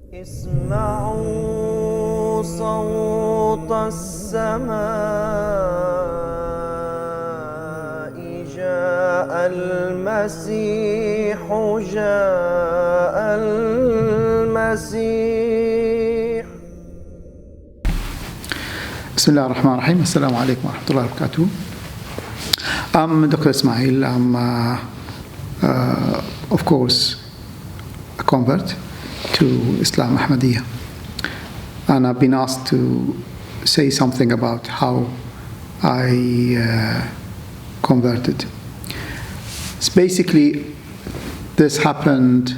اسمعوا صوت السماء جاء المسيح جاء المسيح. بسم الله الرحمن الرحيم. السلام عليكم ورحمة الله وبركاته. I'm Dr. Ismail. I'm of course a convert to Islam Ahmadiyya, and I've been asked to say something about how I converted. It's basically, this happened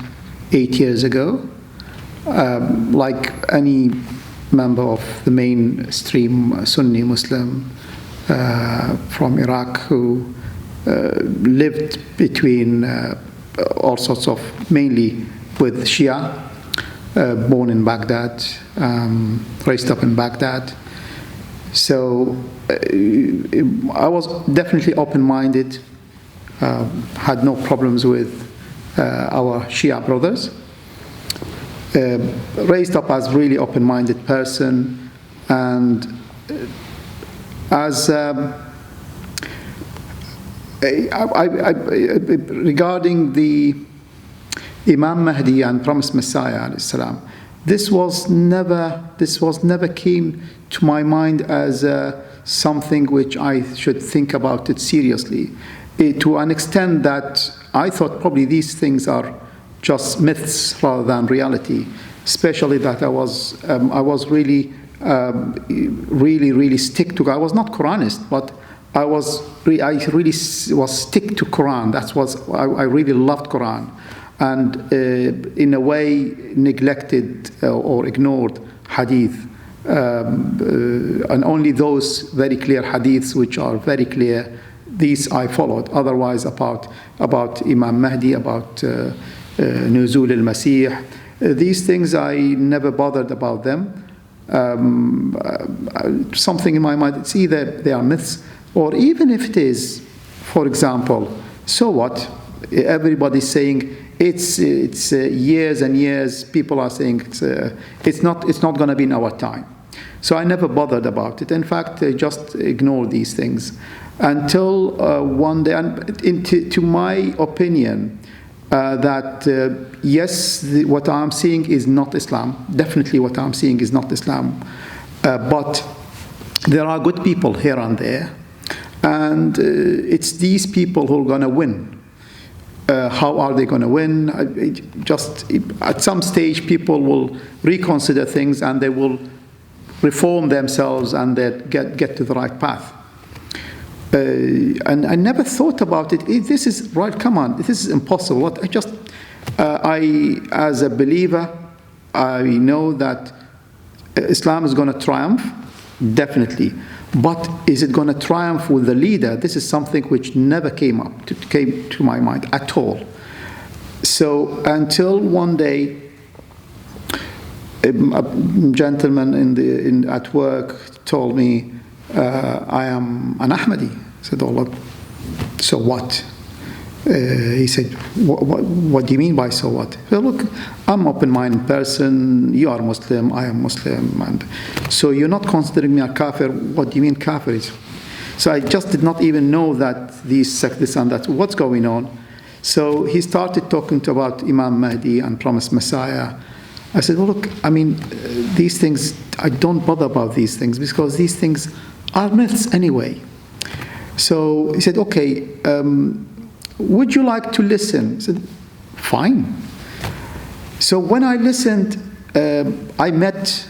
8 years ago. Like any member of the mainstream Sunni Muslim from Iraq who lived between all sorts of, mainly with Shia, born in Baghdad, raised up in Baghdad. So I was definitely open-minded, had no problems with our Shia brothers. Raised up as really open-minded person, and as regarding the Imam Mahdi and promised Messiah, Islam, this was never came to my mind as something which I should think about it seriously, to an extent that I thought probably these things are just myths rather than reality. Especially that I was really stick to. I was not Quranist, but I really was stick to Quran. I really loved Quran, and in a way neglected or ignored Hadith, and only those very clear Hadiths which are very clear, these I followed. Otherwise, about Imam Mahdi, about Nuzul al-Masih, these things I never bothered about them. Something in my mind, it's either they are myths, or even if it is, for example, so what? Everybody's saying it's years and years. People are saying it's not going to be in our time. So I never bothered about it. In fact, I just ignored these things until one day, and to my opinion, that yes, what I'm seeing is not Islam. Definitely what I'm seeing is not Islam. But there are good people here and there. And it's these people who are going to win. How are they going to win? Just at some stage, people will reconsider things and they will reform themselves and they get to the right path. And I never thought about it. This is right. Come on, this is impossible. I as a believer, I know that Islam is going to triumph, definitely. But is it going to triumph with the leader? This is something which never came to my mind at all. So until one day, a gentleman at work told me, I am an Ahmadi. I said, oh, so what? He said, what do you mean by so what? Well, look, I'm an open-minded person. You are Muslim, I am Muslim. And so you're not considering me a kafir. What do you mean kafir? So I just did not even know that this and that. What's going on? So he started talking about Imam Mahdi and promised Messiah. I said, well, look, I mean, these things, I don't bother about these things because these things are myths anyway. So he said, okay, would you like to listen? I said, fine. So when I listened, I met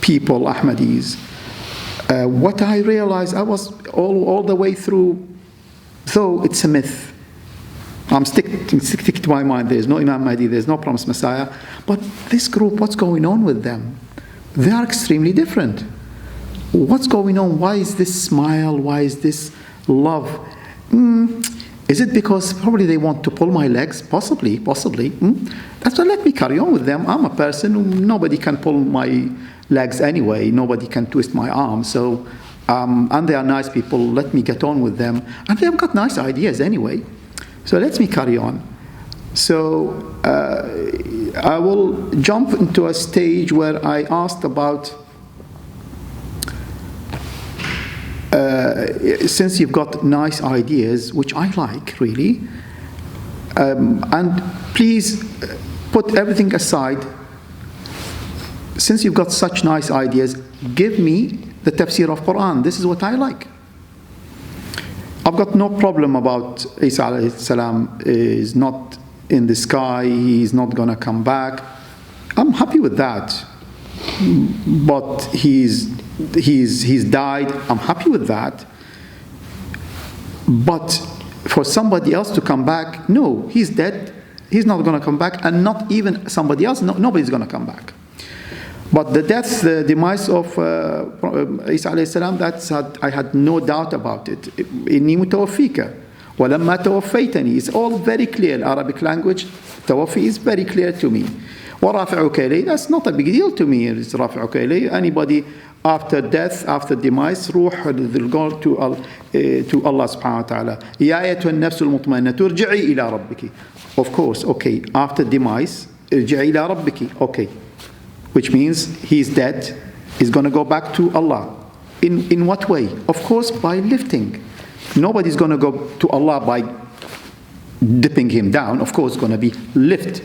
people, Ahmadis. What I realized, I was all the way through, though it's a myth. I'm sticking to my mind. There's no Imam Mahdi, there's no promised Messiah. But this group, what's going on with them? They are extremely different. What's going on? Why is this smile? Why is this love? Is it because probably they want to pull my legs? Possibly. That's why let me carry on with them. I'm a person who nobody can pull my legs anyway. Nobody can twist my arm. So, and they are nice people. Let me get on with them. And they've got nice ideas anyway. So let me carry on. So I will jump into a stage where I asked about, since you've got nice ideas, which I like really, and please put everything aside. Since you've got such nice ideas, give me the tafsir of Quran. This is what I like. I've got no problem about Isa alayhi salam is not in the sky, he's not gonna come back. I'm happy with that. But he's died, I'm happy with that. But for somebody else to come back, no, he's dead, he's not gonna come back, and not even somebody else, nobody's gonna come back. But the death, the demise of Isa alayhi salam, I had no doubt about it. إِنِّي مُتَوَفِّيكَ وَلَمَّا تَوَفَّيْتَنِي. It's all very clear. Arabic language, tawaffi is very clear to me. وَرَافِعُكَ إِلَيْهِ. That's not a big deal to me. It's رَافِعُكَ إِلَيْهِ. Anybody after death, after demise, ruh, they'll go to Allah subhanahu wa ta'ala. يَا أَيَّتُهَا النَّفْسُ الْمُطْمَئِنَّةُ ارْجِعِي إِلَىٰ رَبِّكِ. Of course, okay. After demise, ارْجِعِي إِلَىٰ رَبِّكِ. Okay. Which means he's dead, he's going to go back to Allah. In what way? Of course, by lifting. Nobody's going to go to Allah by dipping him down. Of course, it's going to be lift.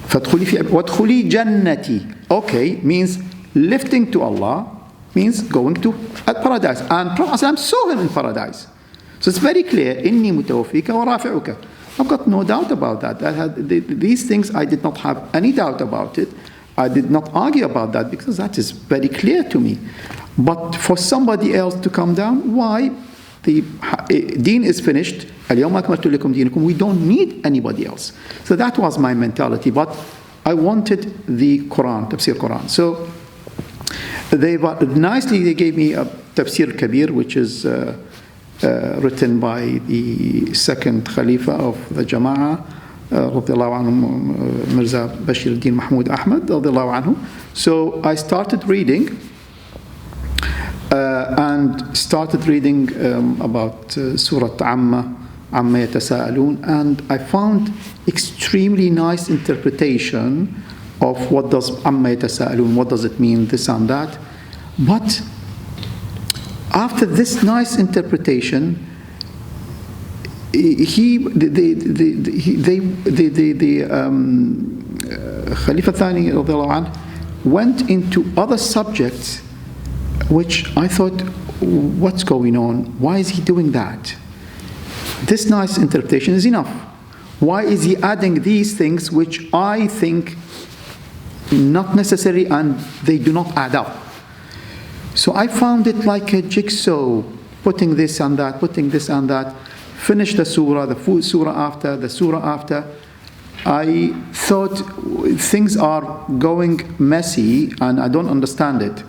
وَادْخُلِي جَنَّتِي. Okay, means lifting to Allah, means going to paradise. And Prophet ﷺ saw him in paradise. So it's very clear. إِنِّي مُتَوَفِّيكَ وَرَافِعُكَ. I've got no doubt about that. These things I did not have any doubt about it. I did not argue about that because that is very clear to me. But for somebody else to come down, why? The deen is finished. اليوم أكملت لكم دينكم. We don't need anybody else. So that was my mentality. But I wanted the Quran, Tafsir Quran. So they gave me a Tafsir Kabir, which is written by the second Khalifa of the Jama'ah, radiallahu anhu, Mirza Bashir al-Din Mahmud Ahmad radiallahu anhu. So I started reading about Surah Amma Yatasa'alun, and I found extremely nice interpretation of what does Amma Yatasa'alun, what does it mean, this and that. But after this nice interpretation, Khalifa Thani radiallahu anhu went into other subjects which I thought, what's going on? Why is he doing that? This nice interpretation is enough. Why is he adding these things which I think not necessary and they do not add up? So I found it like a jigsaw, putting this and that, putting this and that. Finish the surah, the surah after. I thought things are going messy and I don't understand it.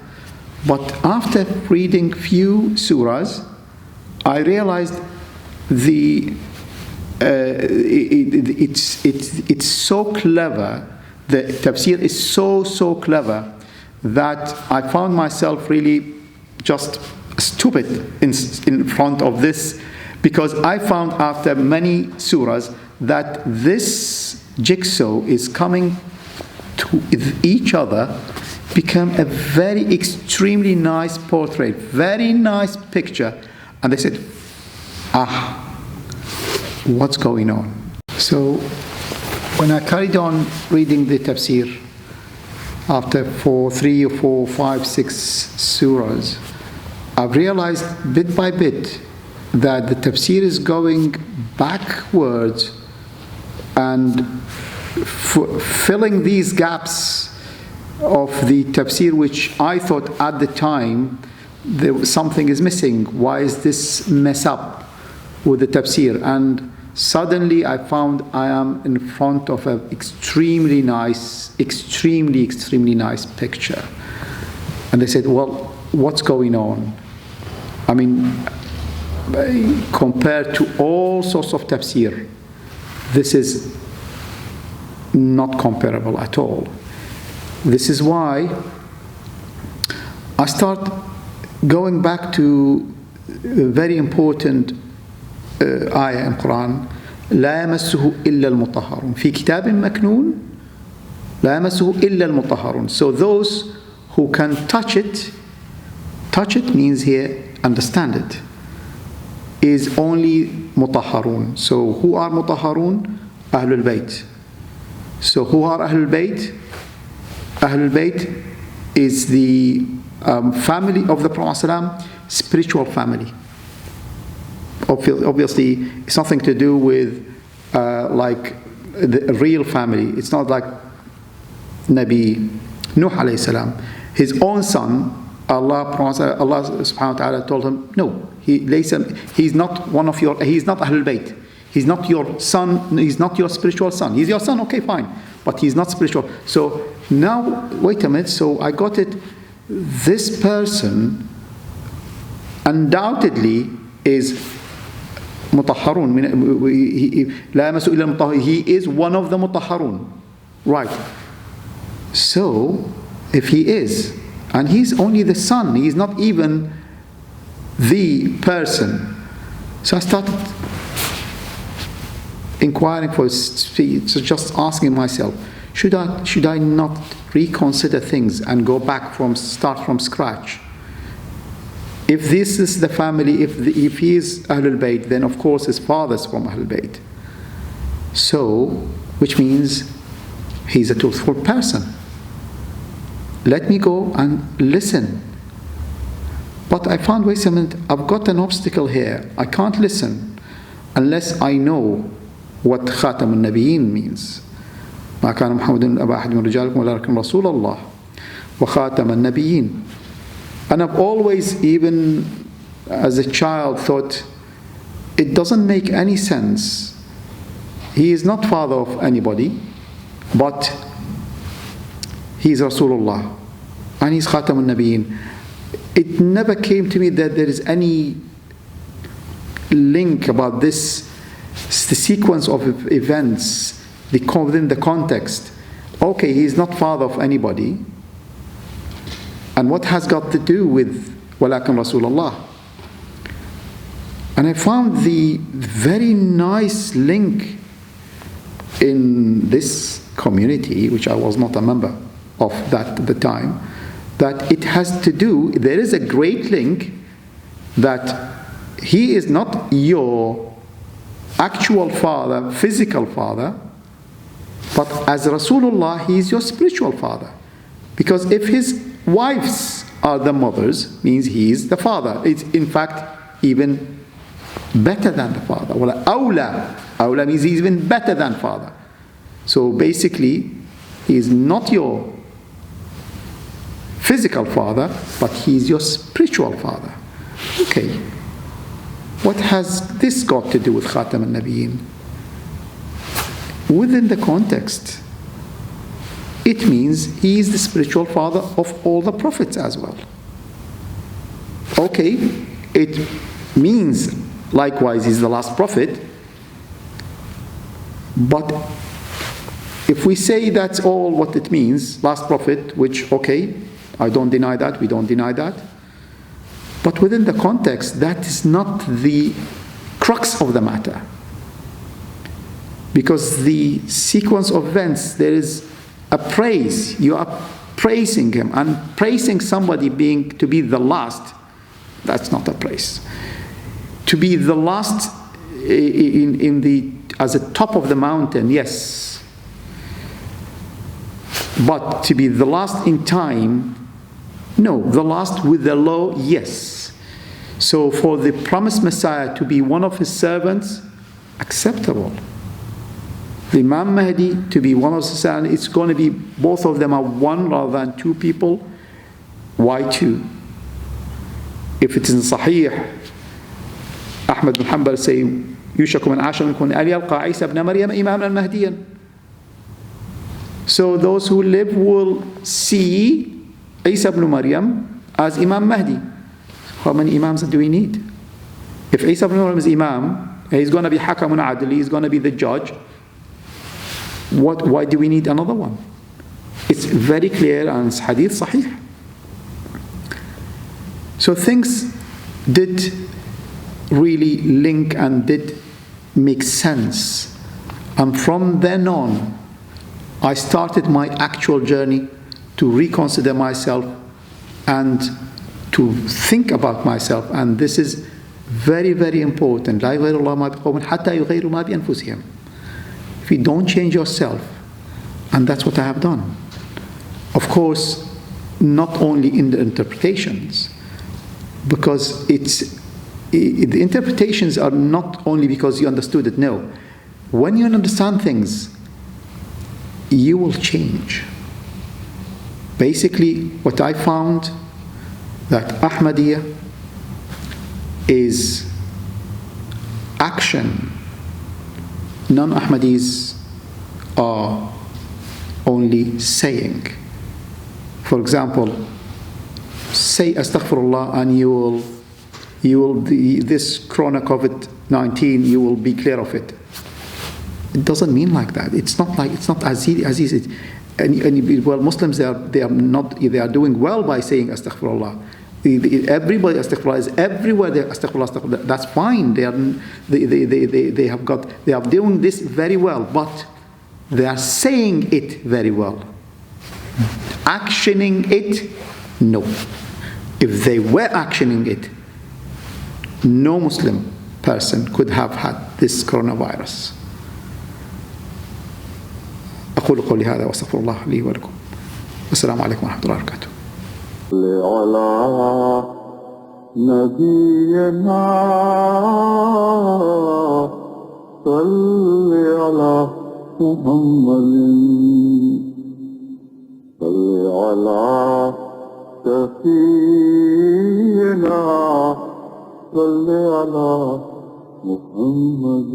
But after reading few surahs, I realized it's so clever. The tafsir is so clever that I found myself really just stupid in front of this. Because I found after many surahs that this jigsaw is coming to each other, become a very extremely nice portrait, very nice picture. And they said, what's going on? So when I carried on reading the tafsir, after 3 or 4, 5, 6 surahs, I've realized bit by bit that the tafsir is going backwards and filling these gaps of the tafsir, which I thought at the time something is missing. Why is this mess up with the tafsir? And suddenly I found I am in front of an extremely nice picture. And they said, well, what's going on? I mean, compared to all sorts of tafsir, this is not comparable at all. This is why I start going back to a very important ayah in Quran. لا يمسه إلا المطهرون في كتاب مكنون لا يمسه إلا المطهرون. So those who can touch it means here, understand it, is only mutahharun. So who are mutahharun? Ahlul Bayt. So who are Ahlul Bayt? Ahlul Bayt is the family of the Prophet ﷺ, spiritual family. Obviously, it's nothing to do with like the real family. It's not like Nabi Nuh alayhi salam. His own son, Allah subhanahu wa ta'ala told him, no, he's not one of your, he's not Ahlul Bayt. He's not your son, he's not your spiritual son. He's your son, okay, fine, but he's not spiritual. So now, wait a minute, so I got it. This person undoubtedly is mutahharun. He is one of the mutahharun. Right. So, if he is, and he's only the son, he's not even the person. So I started inquiring for, just asking myself, should I not reconsider things and go back start from scratch? If this is the family, if he is Ahlul Bayt, then of course his father's from Ahlul Bayt. So, which means he's a truthful person. Let me go and listen. But I found, wait a minute, I've got an obstacle here. I can't listen unless I know what Khatam al-Nabiyyin means. ما كان محمد أبا أحد من رجالكم ولكن رسول الله وخاتم النبيين. And I've always, even as a child, thought it doesn't make any sense. He is not father of anybody, but he's Rasulullah and he's Khatam al-Nabiyyin. It never came to me that there is any link about this, the sequence of events within the context. Okay, he's not father of anybody. And what has got to do with walakin Rasulullah? And I found the very nice link in this community, which I was not a member of that at the time, that it has to do, there is a great link that he is not your actual father, physical father, but as Rasulullah, he is your spiritual father. Because if his wives are the mothers, means he is the father. It's in fact even better than the father. Well, awla means he's even better than father. So basically, he is not your physical father, but he is your spiritual father. Okay. What has this got to do with Khatam al-Nabiyyin? Within the context, it means he is the spiritual father of all the prophets as well. Okay, it means likewise he's the last prophet, but if we say that's all what it means, last prophet, which, okay, I don't deny that, we don't deny that, but within the context, that is not the crux of the matter. Because the sequence of events, there is a praise. You are praising him, and praising somebody to be the last, that's not a praise. To be the last as a top of the mountain, yes. But to be the last in time, no. The last with the law, yes. So for the promised Messiah to be one of his servants, acceptable. The Imam Mahdi to be one of his servants, it's going to be both of them are one rather than two people. Why two? If it is in Sahih, Ahmad bin Hanbal saying, يُوشَكُ مَنْ عَاشَ مِنْكُمْ أَنْ يَلْقَى عِيسَى بْنَ مَرْيَمَ إِمَامًا مَهْدِيًّا. So those who live will see Isa ibn Maryam as Imam Mahdi. How many Imams do we need? If Isa ibn Maryam is Imam, he's going to be Hakamun Adli, he's going to be the judge. Why do we need another one? It's very clear and it's hadith sahih. So things did really link and did make sense. And from then on, I started my actual journey to reconsider myself and to think about myself. And this is very, very important. لا يغير الله ما بقوم حتى يغيروا ما بأنفسهم. If you don't change yourself, and that's what I have done. Of course, not only in the interpretations, because the interpretations are not only because you understood it. No, when you understand things, you will change. Basically, what I found, that Ahmadiyya is action. Non-Ahmadis are only saying. For example, say astaghfirullah and you will this corona COVID-19, you will be clear of it. It doesn't mean like that. It's not as easy. And well, Muslims they are doing well by saying astaghfirullah. Everybody astaghfirullah is everywhere. They astaghfirullah. That's fine. They are doing this very well, but they are saying it very well. Actioning it, no. If they were actioning it, no Muslim person could have had this coronavirus. أقول قولي هذا وأستغفر الله لي ولكم. والسلام عليكم ورحمة الله وبركاته. على نبينا صل على محمد صل على سفينا صل على محمد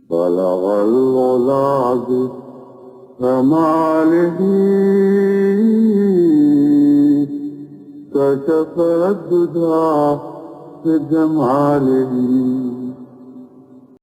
بلغ العلا بكماله كشف الدجى بجماله